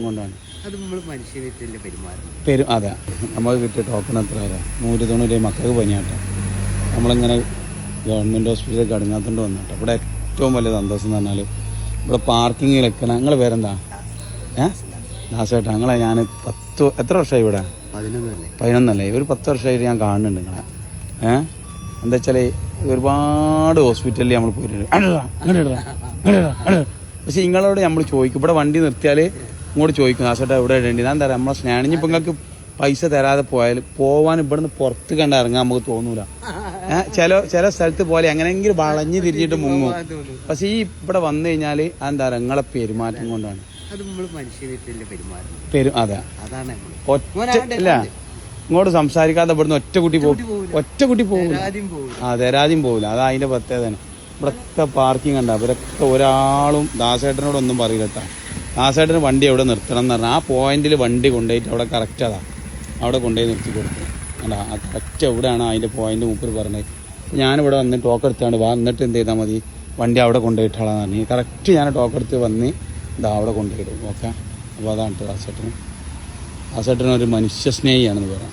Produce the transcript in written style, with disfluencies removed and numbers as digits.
കൊണ്ടാണ്. അത് നമ്മൾ മനുഷ്യനെ പെരുമാറും. അതെ, നമുക്ക് കിട്ടിയ ടോക്കൺ എത്ര വരാം? 190 മക്കൾക്ക് പനിയാട്ടോ. നമ്മളിങ്ങനെ ഗവൺമെൻറ് ഹോസ്പിറ്റലിൽ കടങ്ങാത്തോണ്ട് വന്നിട്ട് ഇവിടെ ഏറ്റവും വലിയ സന്തോഷം എന്ന് പറഞ്ഞാൽ ഇവിടെ പാർക്കിങ്ങിൽ വെക്കണം. നിങ്ങൾ പേരെന്താ? ദാസേട്ടാ. ഞങ്ങളെ ഞാൻ എത്ര വർഷമായി ഇവിടെ? 11 ഒരു 10 വർഷമായിട്ട് ഞാൻ കാണുന്നുണ്ട് നിങ്ങളെ. എന്താ വെച്ചാൽ ഒരുപാട് ഹോസ്പിറ്റലിൽ നമ്മൾ പോയിട്ടുണ്ട്. പക്ഷെ നിങ്ങളോട് നമ്മൾ ചോദിക്കും, ഇവിടെ വണ്ടി നിർത്തിയാൽ ഇങ്ങോട്ട് ചോദിക്കും ദാസേട്ടാ ഇവിടെ ഇടേണ്ടി. ഞാൻ എന്താ പറയുക, നമ്മളെ സ്നേഹം. നിങ്ങൾക്ക് പൈസ തരാതെ പോവാൻ ഇവിടുന്ന് പുറത്ത് കണ്ട് ഇറങ്ങാൻ നമുക്ക് തോന്നൂല. ചില സ്ഥലത്ത് പോലെ എങ്ങനെയെങ്കിലും വളഞ്ഞ് തിരിഞ്ഞിട്ട് മുങ്ങും. പക്ഷെ ഈ ഇവിടെ വന്നു കഴിഞ്ഞാൽ എന്താ പറയുക, നിങ്ങളെ പെരുമാറ്റം കൊണ്ടാണ്. അതെ, ഒറ്റ ഇങ്ങോട്ട് സംസാരിക്കാതെ ഇവിടുന്ന് ഒറ്റ കുട്ടി പോകില്ല. അതെ, രാജ്യം പോകില്ല. അതാ അതിന്റെ പ്രത്യേകത. ഇവിടൊക്കെ പാർക്കിംഗ് കണ്ട ഇവരൊക്കെ ഒരാളും ദാസേട്ടനോടൊന്നും പറയില്ല. ദാസേട്ടന് വണ്ടി എവിടെ നിർത്തണം എന്ന് പറഞ്ഞാൽ ആ പോയിന്റിൽ വണ്ടി കൊണ്ടുപോയിട്ട് അവിടെ കറക്റ്റ് അവിടെ കൊണ്ടുപോയി നിർത്തി കൊടുക്കും. അല്ല, ആ കറക്റ്റ് എവിടെയാണ് അതിൻ്റെ പോയിന്റ് മൂപ്പർ പറഞ്ഞത്. ഞാനിവിടെ വന്ന് ടോക്ക് എടുത്താണ്ട് വന്നിട്ട് എന്ത് ചെയ്താൽ മതി, വണ്ടി അവിടെ കൊണ്ടുപോയിട്ടാളാന്ന് പറഞ്ഞു. കറക്റ്റ് ഞാൻ ടോക്ക് എടുത്ത് വന്ന് അവിടെ കൊണ്ടുപോയിടും. ഓക്കെ, അപ്പോൾ അതാണ് ദാസേട്ടന് ഒരു മനുഷ്യ സ്നേഹിയാണെന്ന് പറയാം.